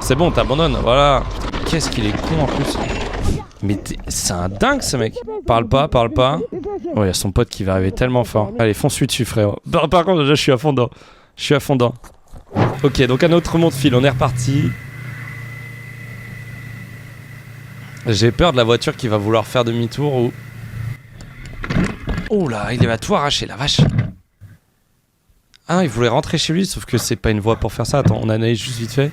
C'est bon, t'abandonnes, voilà. Putain, qu'est-ce qu'il est con en plus. Mais c'est un dingue ce mec. Parle pas. Oh, il y a son pote qui va arriver tellement fort. Allez, fonce-lui dessus, frérot. Par contre, déjà, je suis à fond dedans. Ok, donc un autre monde file, on est reparti. J'ai peur de la voiture qui va vouloir faire demi-tour ou... Oh là, il va tout arracher, la vache. Ah, il voulait rentrer chez lui, sauf que c'est pas une voie pour faire ça. Attends, on analyse juste vite fait.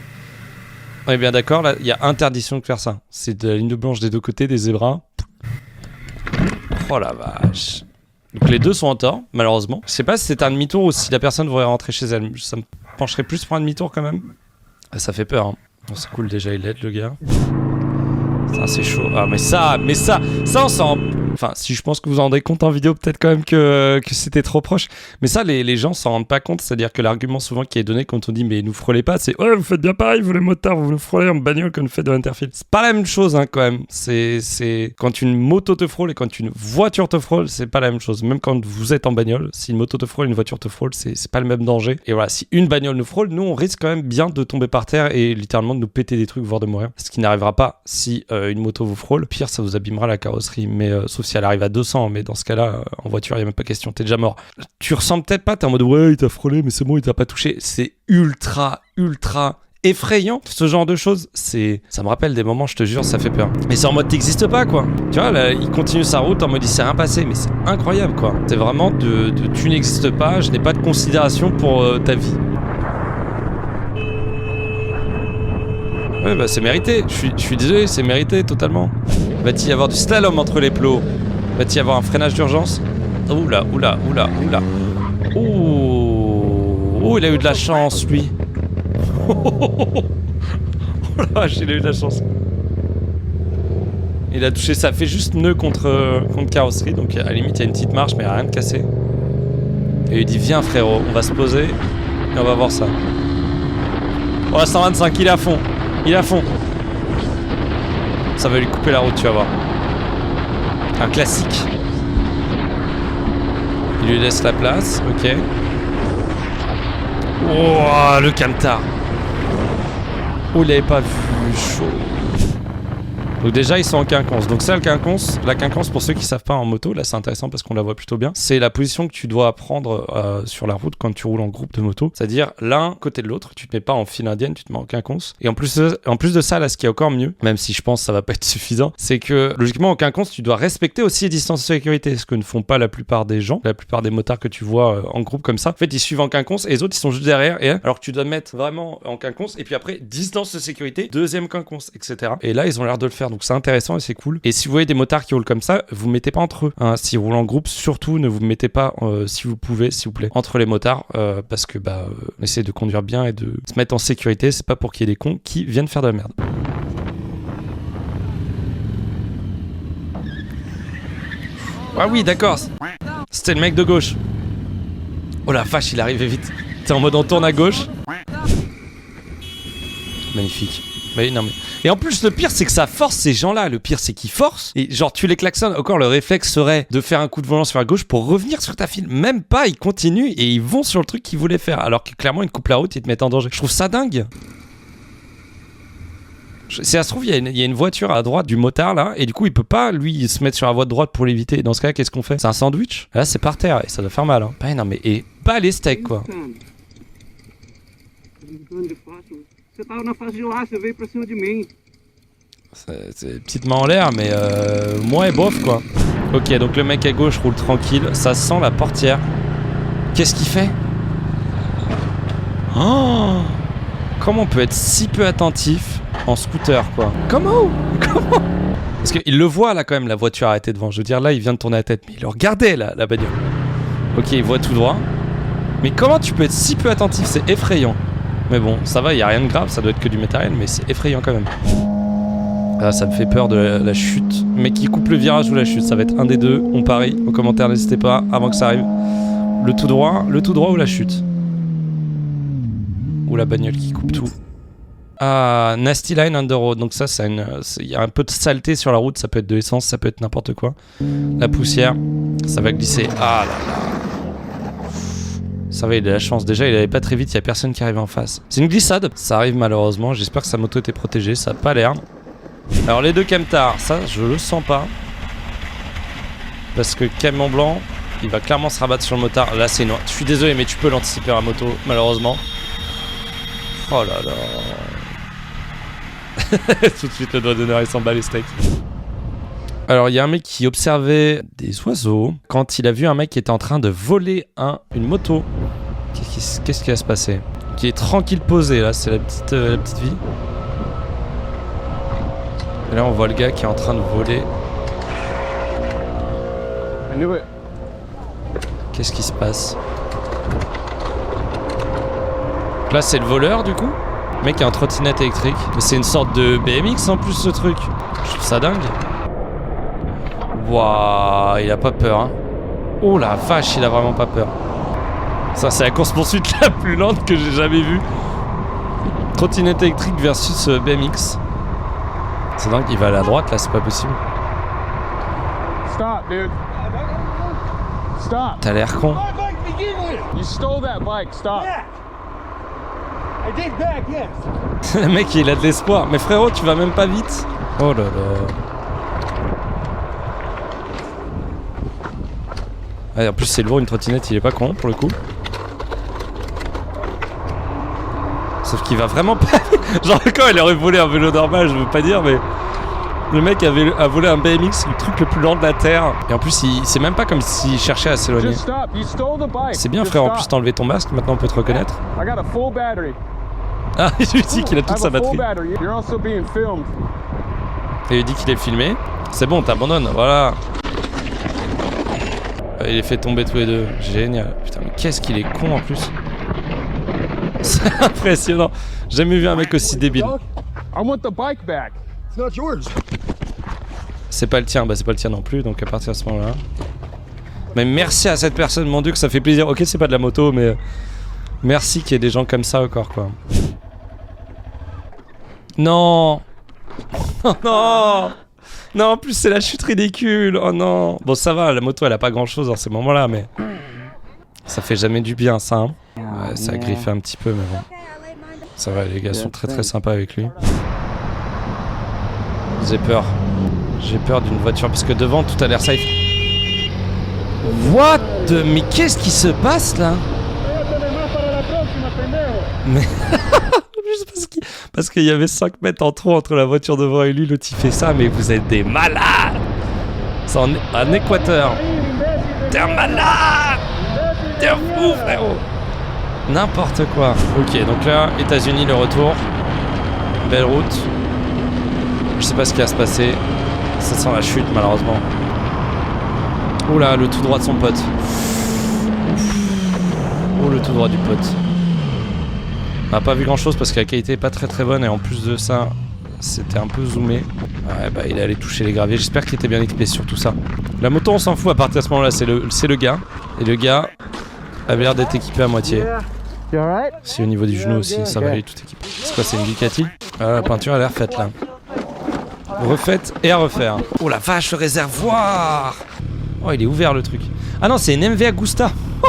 On est bien d'accord, là, il y a interdiction de faire ça. C'est de la ligne blanche des deux côtés, des zébras. Oh la vache. Donc les deux sont en tort, malheureusement. Je sais pas si c'est un demi-tour ou si la personne voudrait rentrer chez elle. Ça me pencherait plus pour un demi-tour quand même. Ah, ça fait peur, hein. Bon, c'est cool déjà, il l'aide le gars. Ça, c'est chaud. Ah, mais ça, on s'en... Enfin, si je pense que vous en rendez compte en vidéo, peut-être quand même que c'était trop proche. Mais ça, les gens s'en rendent pas compte. C'est-à-dire que l'argument souvent qui est donné quand on dit mais nous frôlez pas, c'est ouais, vous faites bien pareil, vous les motards, vous nous frôlez en bagnole comme vous faites de l'interfile. C'est pas la même chose, hein, quand même. C'est quand une moto te frôle et quand une voiture te frôle, c'est pas la même chose. Même quand vous êtes en bagnole, si une moto te frôle et une voiture te frôle, c'est pas le même danger. Et voilà, si une bagnole nous frôle, nous on risque quand même bien de tomber par terre et littéralement de nous péter des trucs, voire de mourir. Ce qui n'arrivera pas si une moto vous frôle. Pire, ça vous abîmera la carrosserie. Mais sauf si elle arrive à 200. Mais dans ce cas-là, en voiture, il n'y a même pas question, t'es déjà mort. Tu ressens peut-être pas, t'es en mode ouais, il t'a frôlé, mais c'est bon, il t'a pas touché. C'est ultra effrayant, ce genre de choses. Ça me rappelle des moments, je te jure, ça fait peur. Mais c'est en mode t'existes pas, quoi. Tu vois, là, il continue sa route en mode il s'est rien passé, mais c'est incroyable, quoi. C'est vraiment de tu n'existes pas, je n'ai pas de considération pour ta vie. Ouais, bah c'est mérité, je suis désolé, c'est mérité totalement. Va-t-il y avoir du slalom entre les plots? Va-t-il y avoir un freinage d'urgence? Oula. Oh, il a eu de la chance, lui. Oh la vache, il a eu de la chance. Il a touché, ça fait juste nœud contre carrosserie, donc à la limite, il y a une petite marche, mais il n'y a rien de cassé. Et il dit, viens frérot, on va se poser et on va voir ça. Oh, 125, il est à fond. Ça va lui couper la route, tu vas voir. Un classique. Il lui laisse la place, ok. Oh, le camtar. Oh, il l'avait pas vu, chaud. Donc déjà ils sont en quinconce. Donc ça, la quinconce pour ceux qui savent pas en moto, là c'est intéressant parce qu'on la voit plutôt bien. C'est la position que tu dois prendre sur la route quand tu roules en groupe de moto. C'est-à-dire l'un côté de l'autre, tu te mets pas en file indienne, tu te mets en quinconce. Et en plus de ça, là ce qui est encore mieux, même si je pense que ça va pas être suffisant, c'est que logiquement en quinconce tu dois respecter aussi les distances de sécurité, ce que ne font pas la plupart des gens, la plupart des motards que tu vois en groupe comme ça. En fait ils suivent en quinconce et les autres ils sont juste derrière. Et alors que tu dois mettre vraiment en quinconce et puis après distance de sécurité, deuxième quinconce, etc. Et là ils ont l'air de le faire. Donc c'est intéressant et c'est cool. Et si vous voyez des motards qui roulent comme ça, vous ne mettez pas entre eux. Hein. S'ils roulent en groupe, surtout ne vous mettez pas, si vous pouvez, s'il vous plaît, entre les motards, parce que essayez de conduire bien et de se mettre en sécurité. C'est pas pour qu'il y ait des cons qui viennent faire de la merde. Ah oui, d'accord. C'était le mec de gauche. Oh la vache, il est arrivé vite. T'es en mode on tourne à gauche. Magnifique. Mais non mais... Et en plus le pire c'est que ça force ces gens-là. Le pire c'est qu'ils forcent. Et genre tu les klaxonnes. Encore le réflexe serait de faire un coup de volant sur la gauche pour revenir sur ta file. Même pas, ils continuent et ils vont sur le truc qu'ils voulaient faire. Alors que clairement ils te coupent la route et ils te mettent en danger. Je trouve ça dingue. Si ça se trouve il y a une voiture à droite du motard là. Et du coup il peut pas lui se mettre sur la voie de droite pour l'éviter. Dans ce cas qu'est-ce qu'on fait? C'est un sandwich. Là c'est par terre et ça doit faire mal hein. Bah non mais et pas les steaks quoi. Você tava na fase de lá, você veio pra cima de mim. C'est petite main en l'air, mais moi et bof quoi. Ok, donc le mec à gauche roule tranquille, ça sent la portière. Qu'est-ce qu'il fait? Oh, comment on peut être si peu attentif en scooter quoi? Comment? Parce qu'il le voit là quand même, la voiture arrêtée devant. Je veux dire, là il vient de tourner la tête, mais il le regardait là, la bagnole. Ok, il voit tout droit. Mais comment tu peux être si peu attentif? C'est effrayant. Mais bon, ça va, il n'y a rien de grave, ça doit être que du matériel, mais c'est effrayant quand même. Ah, ça me fait peur de la chute. Mais qui coupe le virage ou la chute, ça va être un des deux, on parie. En commentaire, n'hésitez pas, avant que ça arrive. Le tout droit ou la chute. Ou la bagnole qui coupe tout. Ah, Nasty Line on the road, donc ça, il y a un peu de saleté sur la route, ça peut être de l'essence, ça peut être n'importe quoi. La poussière, ça va glisser. Ah là là. Ça va, il a la chance. Déjà, il allait pas très vite, il y a personne qui arrive en face. C'est une glissade. Ça arrive malheureusement. J'espère que sa moto était protégée. Ça a pas l'air. Alors, les deux camtars, ça, je le sens pas. Parce que camion blanc, il va clairement se rabattre sur le motard. Là, c'est noir. Je suis désolé, mais tu peux l'anticiper à moto, malheureusement. Oh là là. Tout de suite, le doigt d'honneur, il s'en bat les steaks. Alors, il y a un mec qui observait des oiseaux quand il a vu un mec qui était en train de voler une moto. Qu'est-ce qui va se passer? Qui est tranquille posé, là, c'est la petite vie. Et là, on voit le gars qui est en train de voler. Qu'est-ce qui se passe? Là, c'est le voleur, du coup. Le mec est en trottinette électrique. Mais c'est une sorte de BMX en plus, ce truc. Je trouve ça dingue. Waouh, il a pas peur, hein. Oh la vache, il a vraiment pas peur. Ça, c'est la course-poursuite la plus lente que j'ai jamais vue. Trottinette électrique versus BMX. C'est dingue, il va à la droite là, c'est pas possible. Stop, dude. Stop. T'as l'air con. You stole that bike. Stop. Yeah. I did back, yes. Le mec, il a de l'espoir. Mais frérot, tu vas même pas vite. Oh là là. Ouais, en plus, c'est lourd une trottinette, il est pas con pour le coup. Sauf qu'il va vraiment pas. Genre, quand il aurait volé un vélo normal, je veux pas dire, mais. Le mec a volé un BMX, le truc le plus lent de la terre. Et en plus, c'est même pas comme s'il cherchait à s'éloigner. C'est bien, frère, en plus, t'as enlevé ton masque, maintenant on peut te reconnaître. Ah, il lui dit qu'il a toute sa batterie. Et il lui dit qu'il est filmé. C'est bon, t'abandonnes, voilà. Il est fait tomber tous les deux. Génial. Putain, mais qu'est-ce qu'il est con en plus. C'est impressionnant. J'ai jamais vu un mec aussi débile. C'est pas le tien, bah c'est pas le tien non plus, donc à partir de ce moment-là. Mais merci à cette personne, mon dieu que ça fait plaisir. Ok, c'est pas de la moto, mais merci qu'il y ait des gens comme ça encore, quoi. Non. Oh non. Non, en plus c'est la chute ridicule. Oh non. Bon, ça va, la moto elle a pas grand chose dans ces moments-là, mais ça fait jamais du bien, ça. Hein. Ouais, ça a griffé un petit peu, mais bon. Ça va, les gars sont très très sympas avec lui. J'ai peur. J'ai peur d'une voiture parce que devant tout a l'air safe. What the... Mais qu'est-ce qui se passe là? Mais... Juste parce qu'il y avait 5 mètres en trop entre la voiture devant et lui, l'autre il fait ça, mais vous êtes des malades! C'est en Équateur. T'es un malade! T'es un fou, frérot! N'importe quoi. Ok, donc là, États-Unis, le retour. Belle route. Je sais pas ce qui va se passer. Ça sent la chute, malheureusement. Oula, le tout droit de son pote. Oh, le tout droit du pote. On n'a pas vu grand chose parce que la qualité est pas très très bonne et en plus de ça, c'était un peu zoomé. Ouais, bah il est allé toucher les graviers. J'espère qu'il était bien équipé sur tout ça. La moto, on s'en fout à partir de ce moment-là. C'est le gars. Et le gars avait l'air d'être équipé à moitié. Si au niveau du genou aussi, ça va, il est tout équipé. C'est quoi, c'est une Ducati? La peinture a l'air faite là. Refaite et à refaire. Oh la vache, le réservoir! Oh, il est ouvert le truc. Ah non, c'est une MV Agusta. Oh,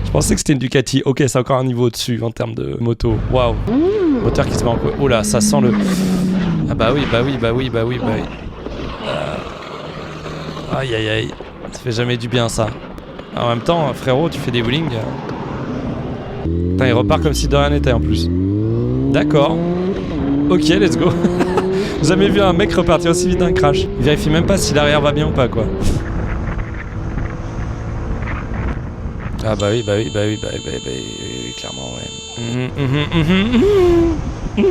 je pensais que c'était une Ducati. Ok, c'est encore un niveau au-dessus en termes de moto. Waouh. Moteur qui se met en quoi. Oh là, ça sent le... Ah bah oui. Aïe aïe aïe. Ça fait jamais du bien ça. En même temps, frérot, tu fais des wheelings. Putain, il repart comme si de rien n'était en plus. D'accord. Ok, let's go. Jamais vu un mec repartir aussi vite d'un crash. Il vérifie même pas si l'arrière va bien ou pas, quoi. Ah bah oui, clairement, ouais.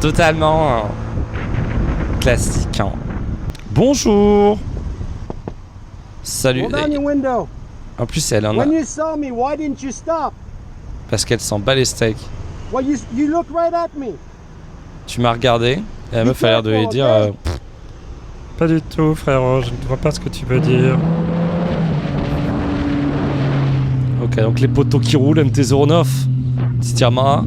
Totalement classique. Hein. Bonjour. Salut. En plus, elle en a... Parce qu'elle s'en bat les steaks. Tu m'as regardé et la meuf a l'air de lui dire pas du tout, frérot, je ne vois pas ce que tu veux dire. Ok, donc les poteaux qui roulent, MT-09, petit Yamaha.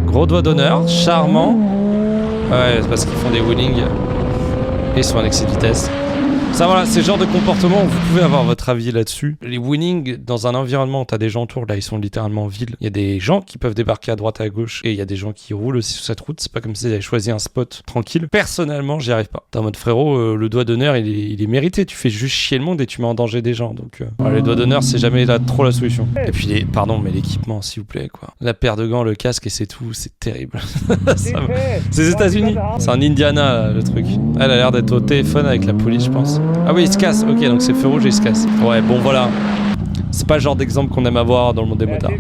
Gros doigt d'honneur, charmant. Ouais, c'est parce qu'ils font des wheelings et ils sont en excès de vitesse. Ça voilà, c'est le genre de comportement où vous pouvez avoir votre avis là-dessus. Les winnings dans un environnement où t'as des gens autour, là ils sont littéralement vides. Il y a des gens qui peuvent débarquer à droite et à gauche et il y a des gens qui roulent aussi sur cette route. C'est pas comme si ils avaient choisi un spot tranquille. Personnellement, j'y arrive pas. T'es en mode frérot, le doigt d'honneur il est mérité. Tu fais juste chier le monde et tu mets en danger des gens. Donc les doigts d'honneur c'est jamais trop la solution. Et puis mais l'équipement s'il vous plaît quoi. La paire de gants, le casque et c'est tout, c'est terrible. C'est les États-Unis. C'est en Indiana là, le truc. Elle a l'air d'être au téléphone avec la police je pense. Ah oui, il se casse. Ok, donc c'est feu rouge et il se casse. Ouais, bon voilà. C'est pas le genre d'exemple qu'on aime avoir dans le monde des motards.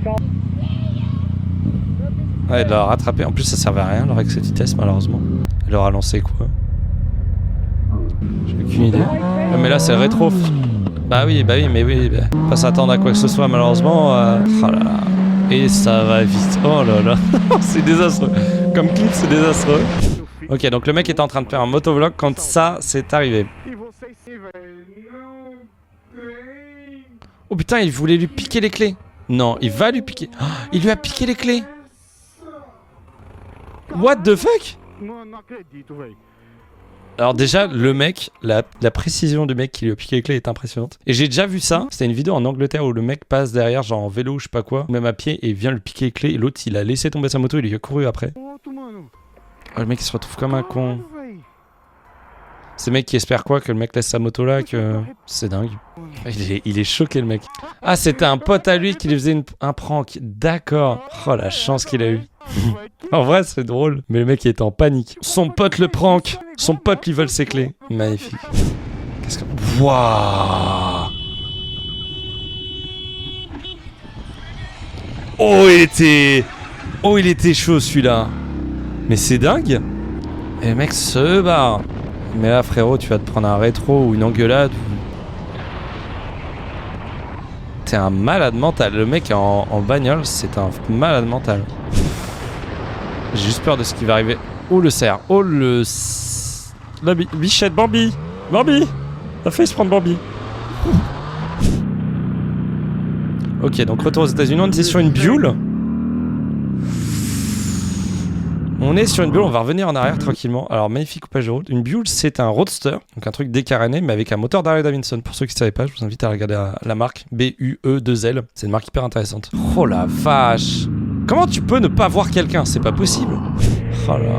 Ouais, elle l'a rattrapé. En plus, ça servait à rien alors avec cette vitesse, malheureusement. Elle leur a lancé quoi? J'ai aucune idée. Ah, mais là, c'est le rétro. Bah oui, mais pas s'attendre à quoi que ce soit, malheureusement. Oh là là. Et ça va vite. Oh là là. C'est désastreux. Comme clip, c'est désastreux. Ok, donc le mec était en train de faire un motovlog quand ça s'est arrivé. Oh putain, il voulait lui piquer les clés. Non, il va lui piquer. Oh, il lui a piqué les clés. What the fuck? Alors déjà, le mec, la précision du mec qui lui a piqué les clés est impressionnante. Et j'ai déjà vu ça. C'était une vidéo en Angleterre où le mec passe derrière, genre en vélo ou je sais pas quoi, même à pied, et vient lui piquer les clés. Et l'autre, il a laissé tomber sa moto, il lui a couru après. Oh, le mec, il se retrouve comme un con. C'est le mec qui espère quoi? Que le mec laisse sa moto là, que... C'est dingue. Il est choqué le mec. Ah, c'était un pote à lui qui lui faisait un prank. D'accord. Oh, la chance qu'il a eu. En vrai, c'est drôle. Mais le mec, il était en panique. Son pote le prank. Son pote lui vole ses clés. Magnifique. Qu'est-ce que... Waouh. Oh, il était chaud celui-là. Mais c'est dingue. Et le mec se barre. Mais là, frérot, tu vas te prendre un rétro ou une engueulade. T'es un malade mental. Le mec en bagnole, c'est un malade mental. J'ai juste peur de ce qui va arriver. Oh, le cerf. Oh, la bichette. Bambi. Bambi. T'as failli se prendre Bambi. Ok, donc retour aux États-Unis. On était sur une Buell. On est sur une Buell, on va revenir en arrière tranquillement. Alors, magnifique coupage de route. Une Buell, c'est un roadster, donc un truc décaréné, mais avec un moteur d'Harley Davidson. Pour ceux qui ne savaient pas, je vous invite à regarder la marque BUE2L. C'est une marque hyper intéressante. Oh la vache! Comment tu peux ne pas voir quelqu'un? C'est pas possible. Oh là.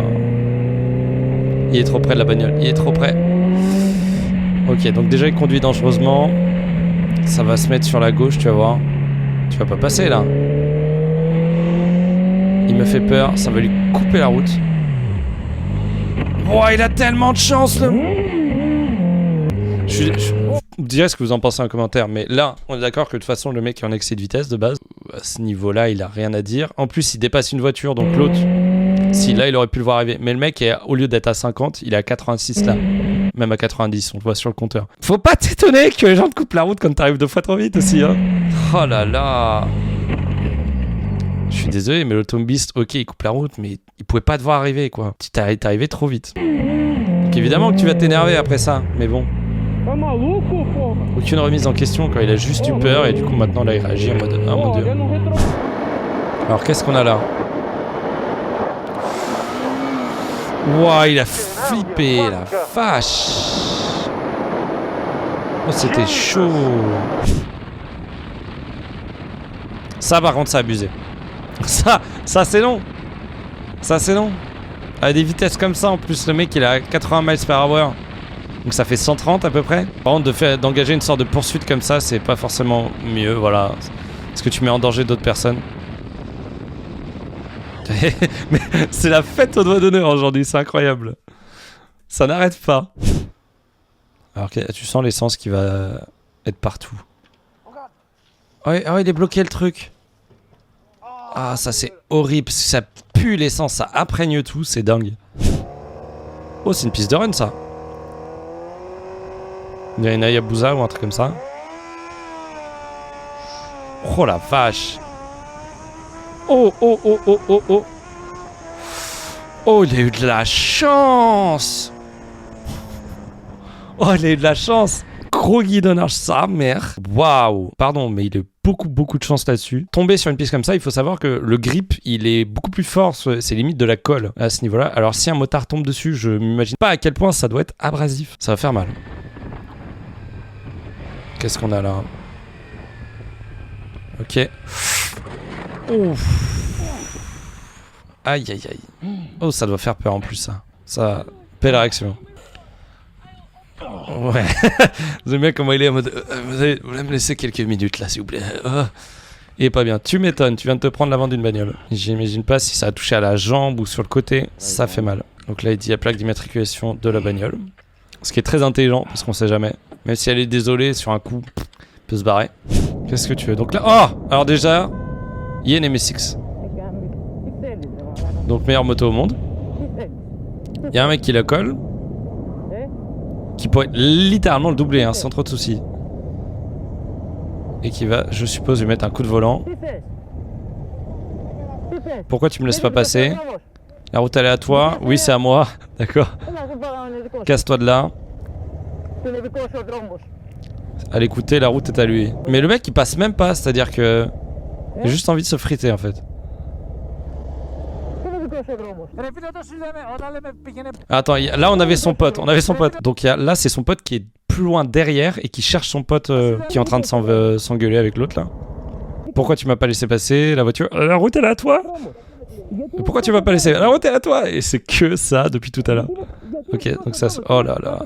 Il est trop près de la bagnole. Il est trop près. Ok, donc déjà, il conduit dangereusement. Ça va se mettre sur la gauche, tu vas voir. Tu vas pas passer là. Il me fait peur, ça va lui couper la route. Oh, il a tellement de chance, le... Vous me direz ce que vous en pensez en commentaire, mais là, on est d'accord que de toute façon, le mec est en excès de vitesse de base. À ce niveau-là, il a rien à dire. En plus, il dépasse une voiture, donc l'autre... Si, là, il aurait pu le voir arriver. Mais le mec, au lieu d'être à 50, il est à 86 là. Même à 90, on le voit sur le compteur. Faut pas t'étonner que les gens te coupent la route quand t'arrives 2 fois trop vite aussi, hein. Oh là là. Je suis désolé, mais l'automobiliste, ok, il coupe la route, mais il pouvait pas te voir arriver, quoi. Tu t'es arrivé trop vite. Donc évidemment que tu vas t'énerver après ça, mais bon. Aucune remise en question quand il a juste eu peur, et du coup maintenant là il réagit en mode ah mon dieu. Alors qu'est-ce qu'on a là? Ouah, il a flippé, la vache. Oh, c'était chaud. Ça par contre, c'est abusé. Ça c'est long. Ça c'est long. À des vitesses comme ça, en plus le mec il est à 80 miles par hour. Donc ça fait 130 à peu près. Par contre d'engager une sorte de poursuite comme ça, c'est pas forcément mieux, voilà. Parce que tu mets en danger d'autres personnes. Mais c'est la fête aux doigts d'honneur aujourd'hui, c'est incroyable. Ça n'arrête pas. Alors que tu sens l'essence qui va être partout. Oh, il est bloqué le truc. Ah, ça c'est horrible, parce que ça pue l'essence, ça imprègne tout, c'est dingue. Oh, c'est une piste de run ça. Il y a une Hayabusa ou un truc comme ça. Oh la vache. Oh. Oh, il a eu de la chance. Oh, il a eu de la chance. Gros guidonnage, sa mère. Waouh. Pardon, mais il a beaucoup de chance là-dessus. Tomber sur une piste comme ça, il faut savoir que le grip, il est beaucoup plus fort. C'est limite de la colle à ce niveau-là. Alors si un motard tombe dessus, je m'imagine pas à quel point ça doit être abrasif. Ça va faire mal. Qu'est-ce qu'on a là? Ok. Ouf. Aïe aïe aïe. Oh, ça doit faire peur en plus ça. Ça. Belle réaction. Ouais. J'aime bien comment il est en mode. Vous allez me laisser quelques minutes là, s'il vous plaît. Il est pas bien. Tu m'étonnes, tu viens de te prendre l'avant d'une bagnole. J'imagine pas si ça a touché à la jambe ou sur le côté. Ça fait mal. Donc là, il dit la plaque d'immatriculation de la bagnole. Ce qui est très intelligent, parce qu'on sait jamais. Même si elle est désolée sur un coup, elle peut se barrer. Qu'est-ce que tu veux? Donc là. Oh! Alors déjà, Yen et MSX. Donc meilleure moto au monde. Il y a un mec qui la colle. Qui pourrait littéralement le doubler, hein, sans trop de soucis. Et qui va, je suppose, lui mettre un coup de volant. Pourquoi tu me laisses pas passer? La route elle est à toi? Oui, c'est à moi. D'accord. Casse-toi de là. Allez, écoutez, la route est à lui. Mais le mec il passe même pas, c'est-à-dire que. Il a juste envie de se friter en fait. Attends, là on avait son pote, Donc là c'est son pote qui est plus loin derrière et qui cherche son pote qui est en train de s'engueuler avec l'autre là. Pourquoi tu m'as pas laissé passer la voiture? La route elle est à toi. Pourquoi tu m'as pas laissé? La route est à toi. Et c'est que ça depuis tout à l'heure. Ok, donc ça... Oh là là.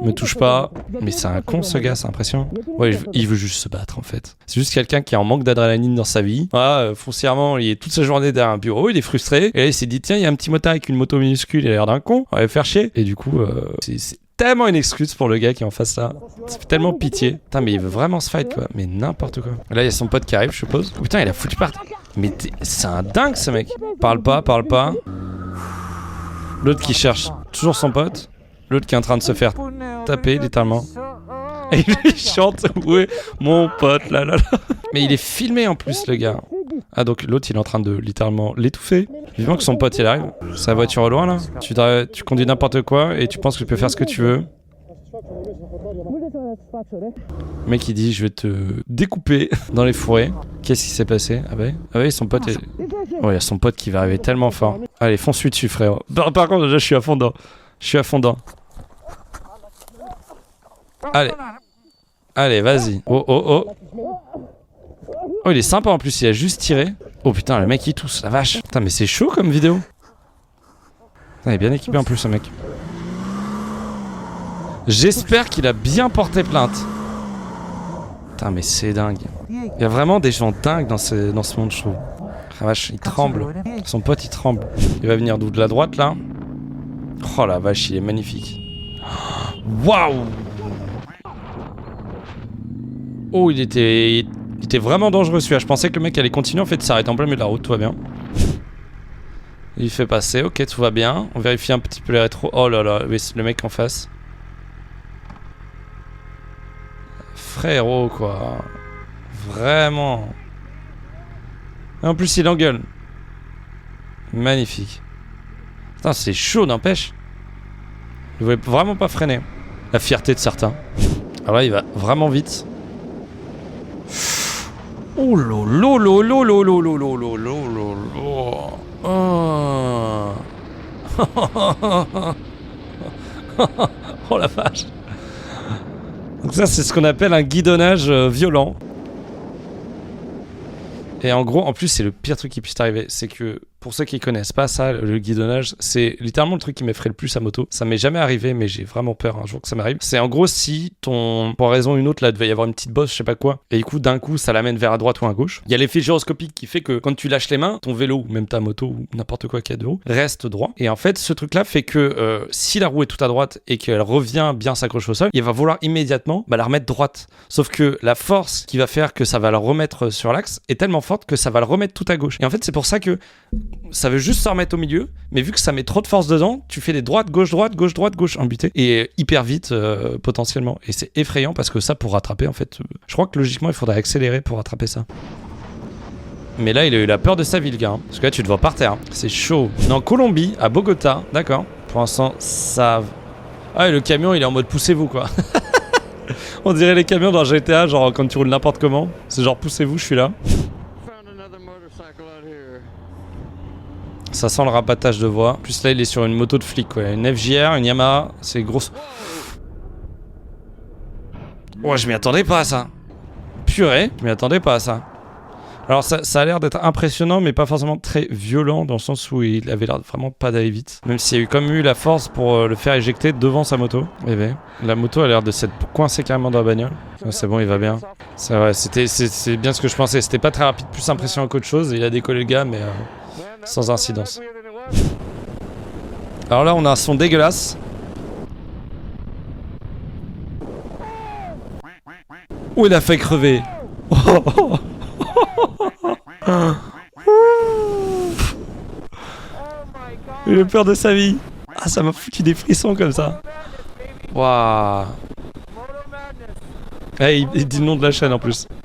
Me touche pas. Mais c'est un con ce gars, c'est impressionnant. Ouais, il veut juste se battre en fait. C'est juste quelqu'un qui est en manque d'adrénaline dans sa vie. Voilà, foncièrement, il est toute sa journée derrière un bureau, il est frustré. Et là il s'est dit, tiens, il y a un petit motard avec une moto minuscule, il a l'air d'un con, on va le faire chier. Et du coup, c'est tellement une excuse pour le gars qui est en face là. Ça fait tellement pitié. Putain, mais il veut vraiment se fight quoi. Mais n'importe quoi. Là, il y a son pote qui arrive, je suppose. Oh, putain, il a foutu par terre. Mais c'est un dingue ce mec. Parle pas. L'autre qui cherche toujours son pote. L'autre qui est en train de se faire taper littéralement. Et il chante, ouais, mon pote là. Mais il est filmé en plus le gars. Ah donc l'autre il est en train de littéralement l'étouffer. Vivement que son pote il arrive. Sa voiture au loin là. Tu conduis n'importe quoi et tu penses que tu peux faire ce que tu veux. Le mec il dit je vais te découper dans les fourrés. Qu'est-ce qui s'est passé? Ah ouais son pote est... Oh il y a son pote qui va arriver tellement fort. Allez fonce-lui dessus frère. Par contre déjà je suis à fond dedans. Allez vas-y. Oh il est sympa en plus, il a juste tiré. Oh putain le mec il tousse, la vache. Putain mais c'est chaud comme vidéo. Putain, il est bien équipé en plus ce mec. J'espère qu'il a bien porté plainte. Putain mais c'est dingue. Il y a vraiment des gens dingues dans ce monde je trouve. La vache il tremble. Son pote il tremble. Il va venir d'où? De la droite là? Oh la vache il est magnifique. Waouh. Oh il était vraiment dangereux celui-là. Je pensais que le mec allait continuer en fait, s'arrête en plein milieu de la route, tout va bien. Il fait passer, ok tout va bien. On vérifie un petit peu les rétros. Oh là là, oui, c'est le mec en face. Frérot quoi. Vraiment. Et en plus il engueule. Magnifique. Putain c'est chaud n'empêche. Il voulait vraiment pas freiner. La fierté de certains. Alors là il va vraiment vite. Oh lolo. Oh la vache. Donc ça c'est ce qu'on appelle un guidonnage violent. Et en gros, en plus c'est le pire truc qui puisse t'arriver. C'est que pour ceux qui connaissent pas ça, le guidonnage, c'est littéralement le truc qui m'effraie le plus à moto. Ça m'est jamais arrivé, mais j'ai vraiment peur un jour que ça m'arrive. C'est en gros si pour raison ou une autre, là, il devait y avoir une petite bosse, je sais pas quoi, et du coup, d'un coup, ça l'amène vers à droite ou à gauche. Il y a l'effet gyroscopique qui fait que quand tu lâches les mains, ton vélo, ou même ta moto, ou n'importe quoi qui a de haut, reste droit. Et en fait, ce truc-là fait que si la roue est tout à droite et qu'elle revient bien s'accrocher au sol, il va vouloir immédiatement la remettre droite. Sauf que la force qui va faire que ça va la remettre sur l'axe est tellement forte que ça va le remettre tout à gauche. Et en fait, c'est pour ça que ça veut juste se remettre au milieu, mais vu que ça met trop de force dedans, tu fais des droites, gauche, embuté, et hyper vite potentiellement. Et c'est effrayant parce que ça, pour rattraper, en fait, je crois que logiquement, il faudrait accélérer pour rattraper ça. Mais là, il a eu la peur de sa vie, le gars. Hein. Parce que là, tu te vois par terre. Hein. C'est chaud. On est en Colombie, à Bogota, d'accord. Pour l'instant, ça... Ah, et le camion, il est en mode poussez-vous, quoi. On dirait les camions dans GTA, genre quand tu roules n'importe comment. C'est genre poussez-vous, je suis là. Ça sent le rabattage de voix. En plus là il est sur une moto de flic quoi. Une FJR, une Yamaha, c'est grosse. Ouais, je m'y attendais pas à ça. Purée, je m'y attendais pas à ça. Alors ça a l'air d'être impressionnant, mais pas forcément très violent, dans le sens où il avait l'air vraiment pas d'aller vite. Même s'il y a eu quand même eu la force pour le faire éjecter devant sa moto. Eh ben, la moto a l'air de s'être coincée carrément dans la bagnole. Ah, c'est bon, il va bien. C'est vrai, c'est bien ce que je pensais. C'était pas très rapide, plus impressionnant qu'autre chose. Il a décollé le gars, mais sans incidence. Alors là, on a un son dégueulasse. Oh, il a fait crever. Il a peur de sa vie. Ah, ça m'a foutu des frissons comme ça. Waouh. Eh, il dit le nom de la chaîne en plus.